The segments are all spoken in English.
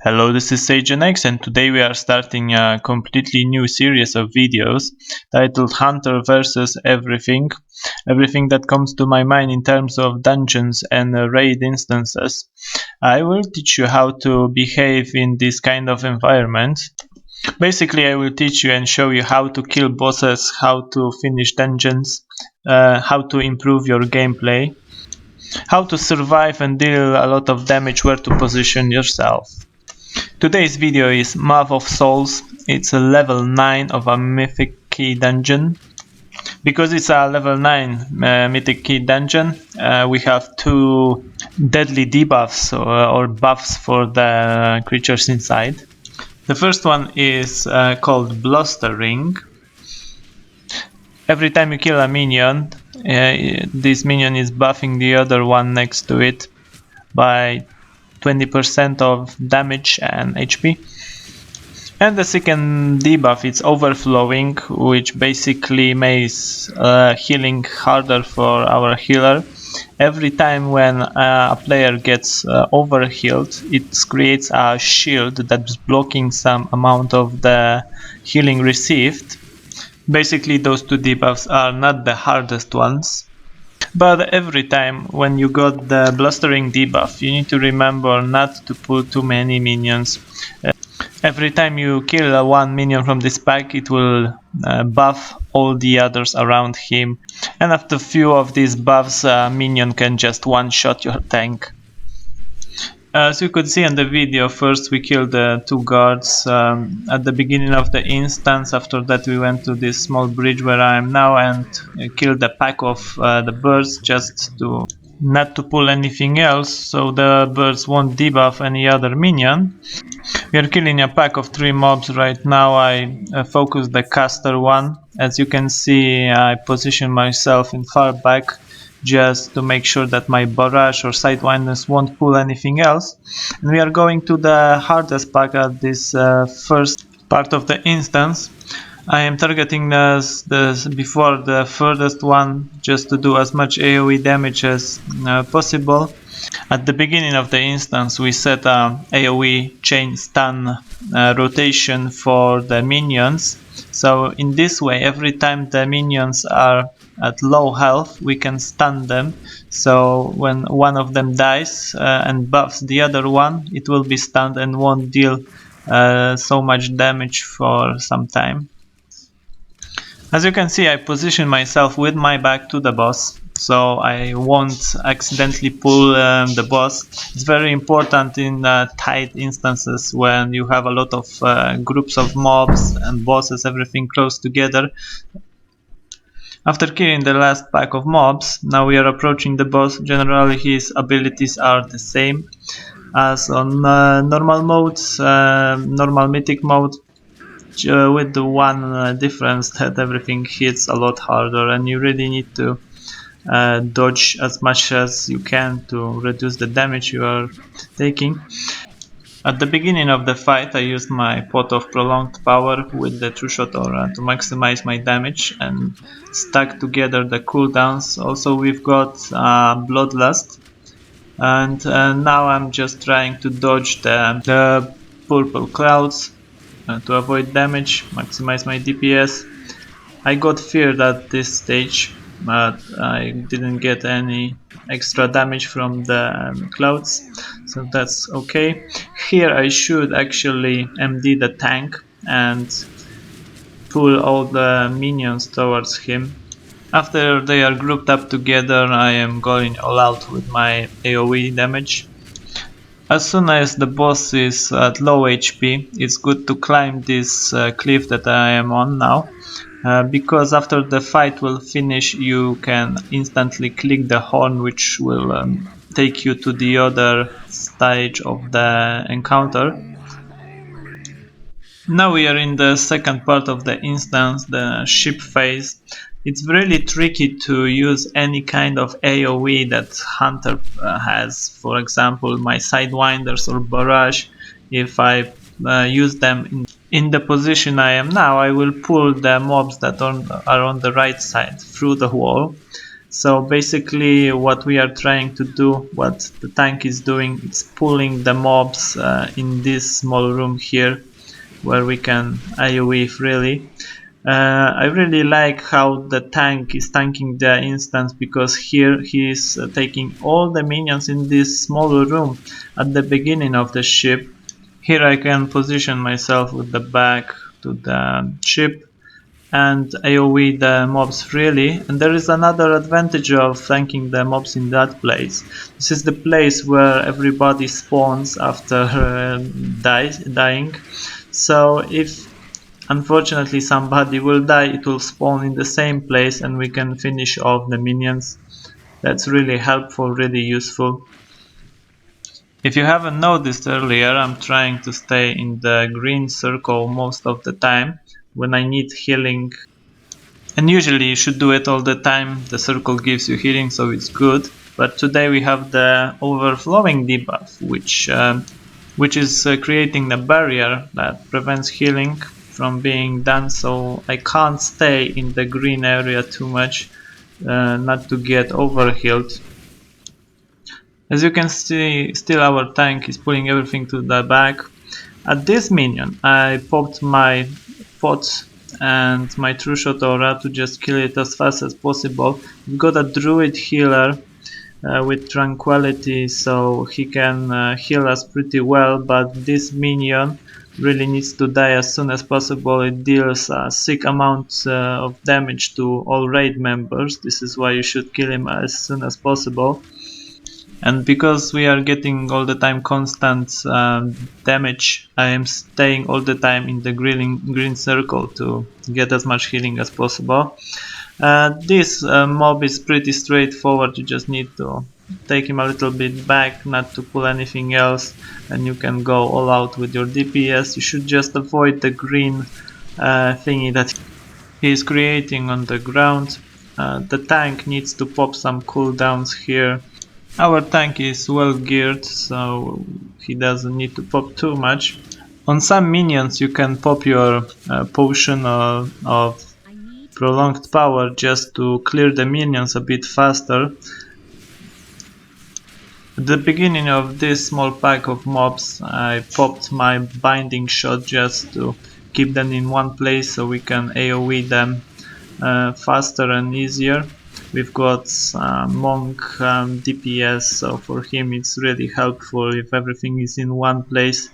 Hello, this is SageNX, and today we are starting a completely new series of videos titled Hunter versus Everything. Everything that comes to my mind in terms of dungeons and raid instances. I will teach you how to behave in this kind of environment. Basically, I will teach you and show you how to kill bosses, how to finish dungeons, how to improve your gameplay, how to survive and deal a lot of damage, where to position yourself. Today's video is Maw of Souls. It's a level 9 of a Mythic key dungeon. Because it's a level 9 Mythic key dungeon, we have two deadly debuffs or buffs for the creatures inside. The first one is called Blustering. Every time you kill a minion, this minion is buffing the other one next to it by 20% of damage and HP. And the second debuff is Overflowing, which basically makes healing harder for our healer. Every time when a player gets overhealed, it creates a shield that's blocking some amount of the healing received. Basically, those two debuffs are not the hardest ones. But every time when you got the Blustering debuff, you need to remember not to pull too many minions. Every time you kill one minion from this pack, it will buff all the others around him. And after a few of these buffs, a minion can just one-shot your tank. As you could see in the video, first we killed the two guards at the beginning of the instance. After that we went to this small bridge where I am now and killed a pack of the birds just to not to pull anything else, so the birds won't debuff any other minion. We are killing a pack of 3 mobs right now. I focus the caster one. As you can see, I position myself in far back just to make sure that my barrage or sidewinders won't pull anything else. And we are going to the hardest pack at this first part of the instance. I am targeting before the furthest one just to do as much AoE damage as possible. At the beginning of the instance we set a AoE chain stun rotation for the minions. So in this way, every time the minions are at low health, we can stun them. So when one of them dies and buffs the other one, it will be stunned and won't deal so much damage for some time. As you can see, I position myself with my back to the boss, so I won't accidentally pull the boss. It's very important in tight instances when you have a lot of groups of mobs and bosses, everything close together. After killing the last pack of mobs, now we are approaching the boss. Generally his abilities are the same as on normal modes, normal mythic mode. With the one difference that everything hits a lot harder and you really need to dodge as much as you can to reduce the damage you are taking. At the beginning of the fight I used my pot of prolonged power with the true shot aura to maximize my damage and stack together the cooldowns. Also we've got bloodlust, and now I'm just trying to dodge the purple clouds to avoid damage, maximize my DPS. I got feared at this stage, but I didn't get any extra damage from the clouds, so that's okay. Here I should actually MD the tank and pull all the minions towards him. After they are grouped up together, I am going all out with my AoE damage. As soon as the boss is at low HP, it's good to climb this cliff that I am on now, because after the fight will finish you can instantly click the horn, which will take you to the other stage of the encounter. Now we are in the second part of the instance, the ship phase. It's really tricky to use any kind of AoE that Hunter has. For example, my sidewinders or barrage. If I use them in the position I am now, I will pull the mobs that are on the right side through the wall. So basically what we are trying to do, what the tank is doing, it's pulling the mobs in this small room here where we can AoE freely. I really like how the tank is tanking the instance, because here he is taking all the minions in this small room at the beginning of the ship. Here I can position myself with the back to the ship and AoE the mobs freely. And there is another advantage of tanking the mobs in that place. This is the place where everybody spawns after dying. So if unfortunately somebody will die, it will spawn in the same place and we can finish off the minions. That's really helpful, really useful. If you haven't noticed earlier, I'm trying to stay in the green circle most of the time when I need healing. And usually you should do it all the time, the circle gives you healing, so it's good. But today we have the overflowing debuff, which is creating a barrier that prevents healing from being done, so I can't stay in the green area too much, not to get overhealed. As you can see, still our tank is pulling everything to the back. At this minion, I popped my pot and my true shot aura to just kill it as fast as possible. We've got a druid healer with tranquility, so he can heal us pretty well, but this minion really needs to die as soon as possible. It deals a sick amount of damage to all raid members. This is why you should kill him as soon as possible. And because we are getting all the time constant damage, I am staying all the time in the green circle to get as much healing as possible. This mob is pretty straightforward. You just need to take him a little bit back, not to pull anything else, and you can go all out with your DPS. You should just avoid the green thingy that he is creating on the ground. The tank needs to pop some cooldowns here. Our tank is well geared, so he doesn't need to pop too much. On some minions you can pop your potion of prolonged power just to clear the minions a bit faster. At the beginning of this small pack of mobs, I popped my binding shot just to keep them in one place so we can AoE them faster and easier. We've got Monk DPS, so for him it's really helpful if everything is in one place.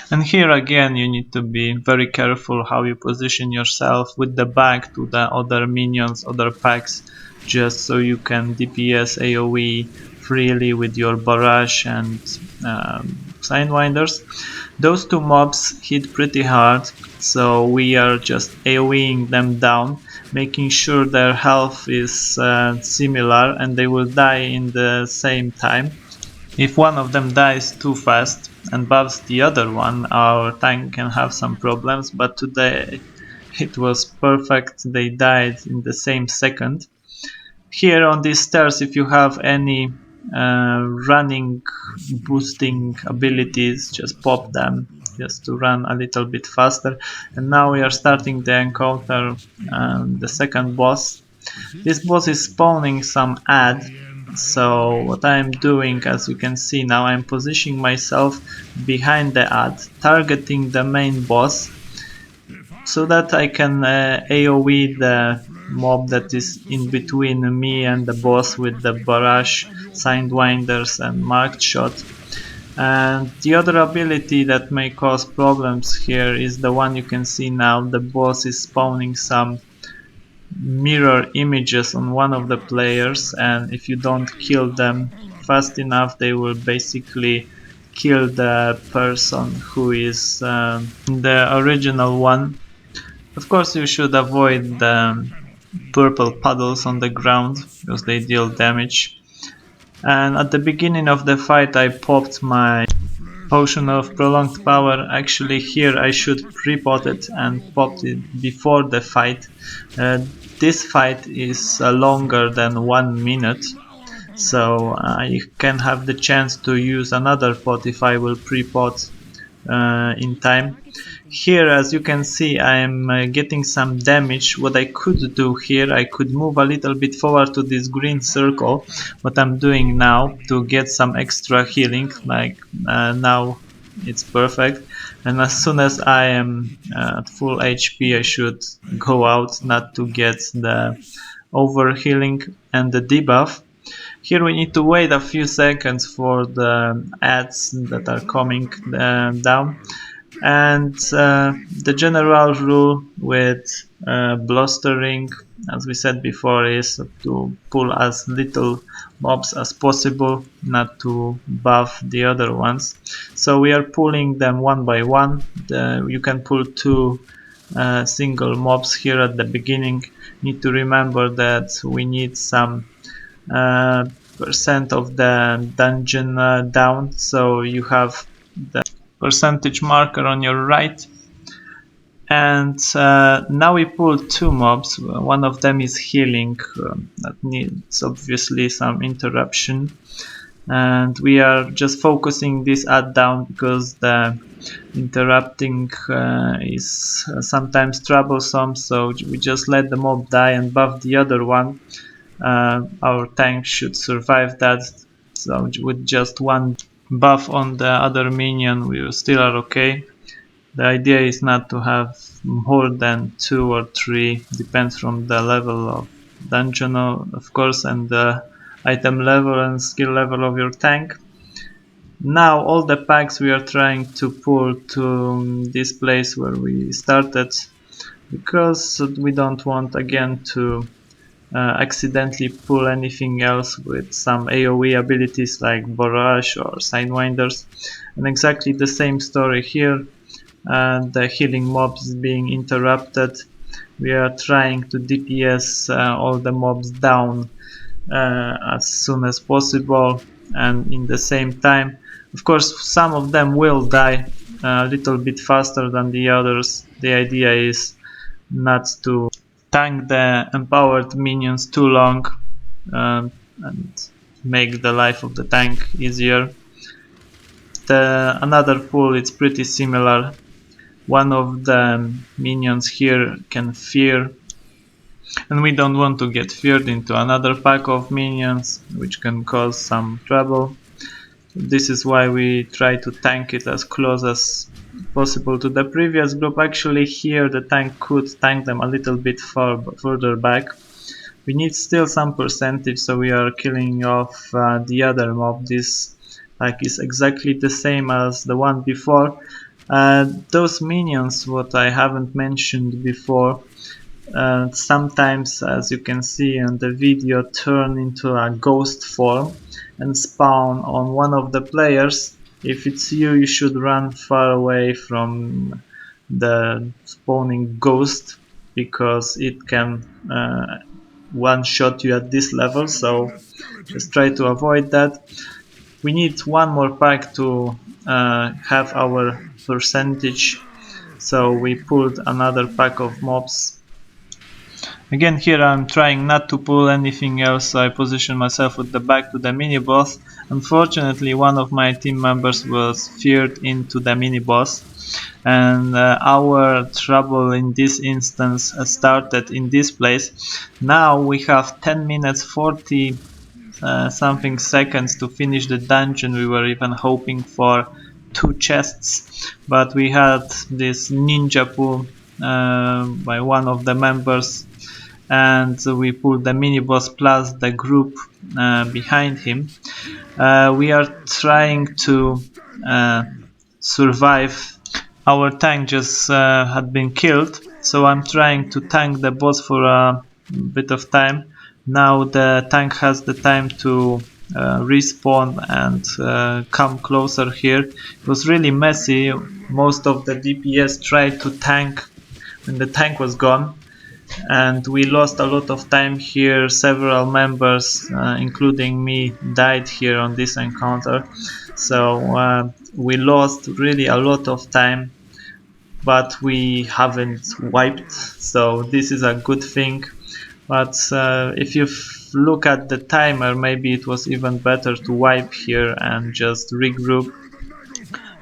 And here again you need to be very careful how you position yourself with the back to the other minions, other packs, just so you can DPS AoE freely with your barrage and Sidewinders. Those two mobs hit pretty hard, so we are just AoEing them down, making sure their health is similar and they will die in the same time. If one of them dies too fast and buffs the other one, our tank can have some problems, but today it was perfect. They died in the same second. Here on these stairs, if you have any running boosting abilities, just pop them just to run a little bit faster. And now we are starting the encounter, the second boss. This boss is spawning some ad, so what I'm doing, as you can see now, I'm positioning myself behind the ad, targeting the main boss, so that I can AoE the mob that is in between me and the boss with the barrage, Sidewinders and marked shot. And the other ability that may cause problems here is the one you can see now. The boss is spawning some mirror images on one of the players, and if you don't kill them fast enough, they will basically kill the person who is the original one. Of course, you should avoid the purple puddles on the ground because they deal damage. And at the beginning of the fight, I popped my potion of prolonged power. Actually, here I should pre-pot it and popped it before the fight. This fight is longer than 1 minute, so I can have the chance to use another pot if I will pre-pot in time. Here, as you can see, I am getting some damage. What I could do here, I could move a little bit forward to this green circle, what I'm doing now, to get some extra healing. Like now it's perfect, and as soon as I am at full HP, I should go out, not to get the over healing and the debuff. Here we need to wait a few seconds for the ads that are coming down. And the general rule with blustering, as we said before, is to pull as little mobs as possible, not to buff the other ones. So we are pulling them one by one. You can pull two single mobs here at the beginning. Need to remember that we need some uh, percent of the dungeon down, so you have the percentage marker on your right. And now we pull two mobs. One of them is healing, that needs obviously some interruption, and we are just focusing this ad down because the interrupting is sometimes troublesome, so we just let the mob die and buff the other one. Our tank should survive that, so with just one buff on the other minion we still are okay. The idea is not to have more than 2 or 3, depends from the level of dungeon of course, and the item level and skill level of your tank. Now all the packs we are trying to pull to this place where we started, because we don't want again to accidentally pull anything else with some AoE abilities like Barrage or Sidewinders. And exactly the same story here. The healing mobs is being interrupted. We are trying to DPS all the mobs down as soon as possible, and in the same time, of course, some of them will die a little bit faster than the others. The idea is not to tank the empowered minions too long and make the life of the tank easier. Another pull is pretty similar. One of the minions here can fear, and we don't want to get feared into another pack of minions, which can cause some trouble. This is why we try to tank it as close as possible to the previous group. Actually here the tank could tank them a little bit further back. We need still some percentage, so we are killing off the other mob. This pack is exactly the same as the one before. Those minions, what I haven't mentioned before, sometimes, as you can see in the video, turn into a ghost form and spawn on one of the players. If it's you, you should run far away from the spawning ghost, because it can one shot you at this level, so just try to avoid that. We need one more pack to have our percentage, so we pulled another pack of mobs. Again here I'm trying not to pull anything else, so I position myself with the back to the mini boss. Unfortunately one of my team members was feared into the mini boss, and our trouble in this instance started in this place. Now we have 10 minutes 40 something seconds to finish the dungeon. We were even hoping for 2 chests, but we had this ninja pull by one of the members, and we pulled the mini boss plus the group behind him. We are trying to survive. Our tank just had been killed, so I'm trying to tank the boss for a bit of time. Now the tank has the time to respawn and come closer here. It was really messy. Most of the DPS tried to tank when the tank was gone, and we lost a lot of time here. Several members, including me, died here on this encounter, so we lost really a lot of time, but we haven't wiped, so this is a good thing. But if you look at the timer, maybe it was even better to wipe here and just regroup.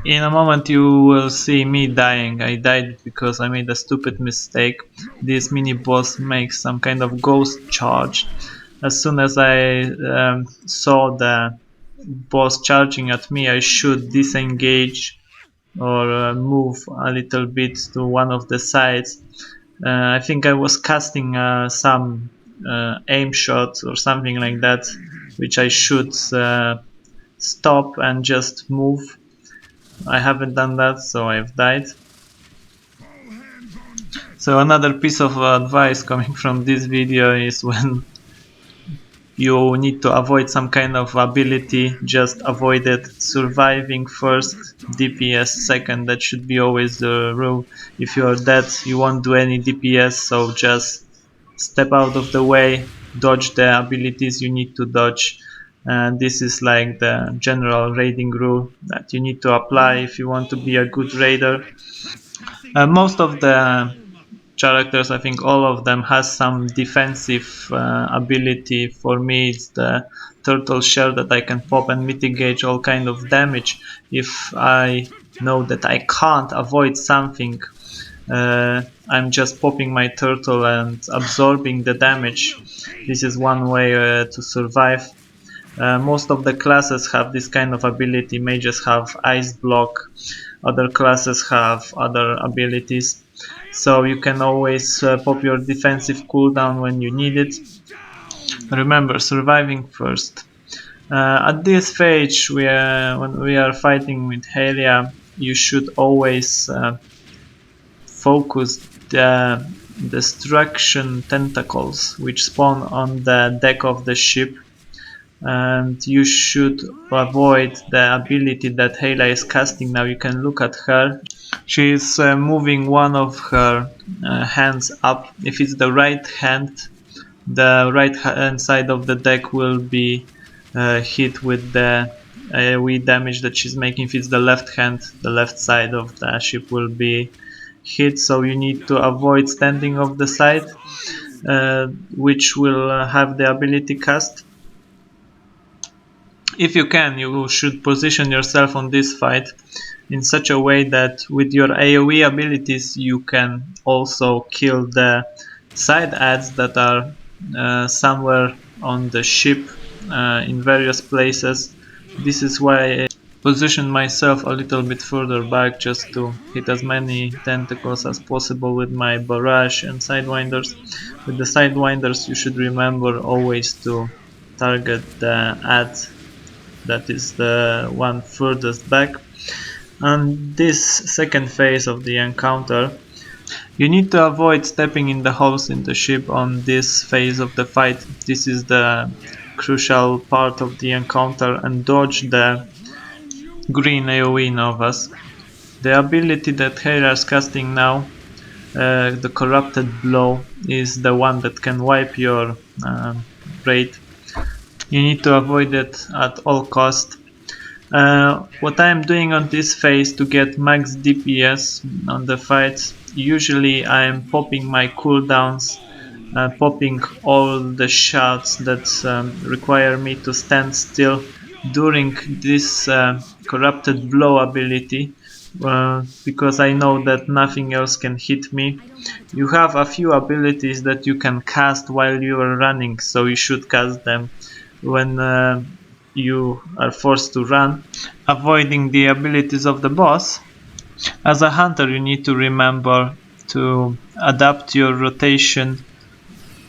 In a moment you will see me dying. I died because I made a stupid mistake. This mini boss makes some kind of ghost charge. As soon as I saw the boss charging at me, I should disengage or move a little bit to one of the sides. I think I was casting some aim shots or something like that, which I should stop and just move. I haven't done that, so I've died. So another piece of advice coming from this video is when you need to avoid some kind of ability, just avoid it. Surviving first, DPS second. That should be always the rule. If you are dead, you won't do any DPS, so just step out of the way, dodge the abilities you need to dodge. And this is like the general raiding rule that you need to apply if you want to be a good raider. Most of the characters, I think all of them has some defensive ability. For me it's the turtle shell that I can pop and mitigate all kind of damage if I know that I can't avoid something. I'm just popping my turtle and absorbing the damage. This is one way to survive. Most of the classes have this kind of ability. Mages have ice block, other classes have other abilities, so you can always pop your defensive cooldown when you need it. Remember, surviving first. At this stage, when we are fighting with Helia, you should always focus the destruction tentacles which spawn on the deck of the ship, and you should avoid the ability that Helia is casting now. You can look at her. She is moving one of her hands up. If it's the right hand, the right hand side of the deck will be hit with the AoE damage that she's making. If it's the left hand, the left side of the ship will be hit. So you need to avoid standing off the side, which will have the ability cast. If you can, you should position yourself on this fight in such a way that with your AoE abilities you can also kill the side ads that are somewhere on the ship in various places. This is why I position myself a little bit further back just to hit as many tentacles as possible with my barrage and sidewinders. With the sidewinders you should remember always to target the ad that is the one furthest back. And this second phase of the encounter, you need to avoid stepping in the holes in the ship on this phase of the fight. This is the crucial part of the encounter, and dodge the green AoE Novas. The ability that Heira is casting now, the Corrupted Blow, is the one that can wipe your raid. You need to avoid it at all cost. What I'm doing on this phase to get max DPS on the fights, usually I'm popping my cooldowns, popping all the shots that require me to stand still during this corrupted blow ability, because I know that nothing else can hit me. You have a few abilities that you can cast while you are running, so you should cast them when you are forced to run, avoiding the abilities of the boss. As a hunter, you need to remember to adapt your rotation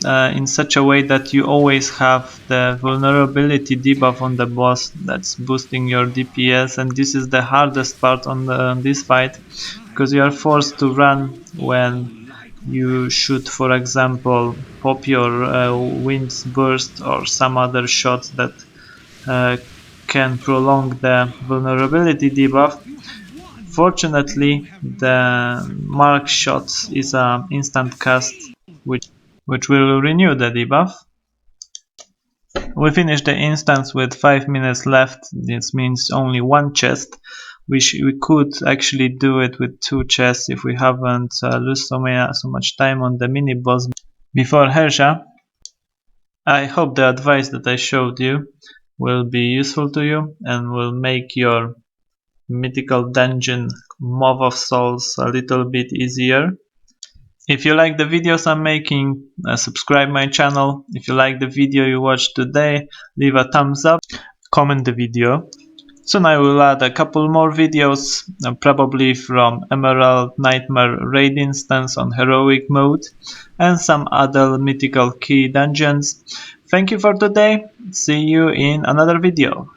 in such a way that you always have the vulnerability debuff on the boss that's boosting your DPS, and this is the hardest part on this fight, because you are forced to run when you should, for example, pop your wind's burst or some other shots that can prolong the vulnerability debuff. Fortunately, the mark shots is an instant cast which will renew the debuff. We finished the instance with 5 minutes left. This means only one chest. We could actually do it with 2 chests if we haven't lost so much time on the mini boss before Hersha. I hope the advice that I showed you will be useful to you and will make your mythical dungeon Maw of Souls a little bit easier. If you like the videos I'm making, subscribe my channel. If you like the video you watched today, leave a thumbs up, comment the video. Soon I will add a couple more videos, probably from Emerald Nightmare raid instance on heroic mode, and some other mythical key dungeons. Thank you for today, see you in another video.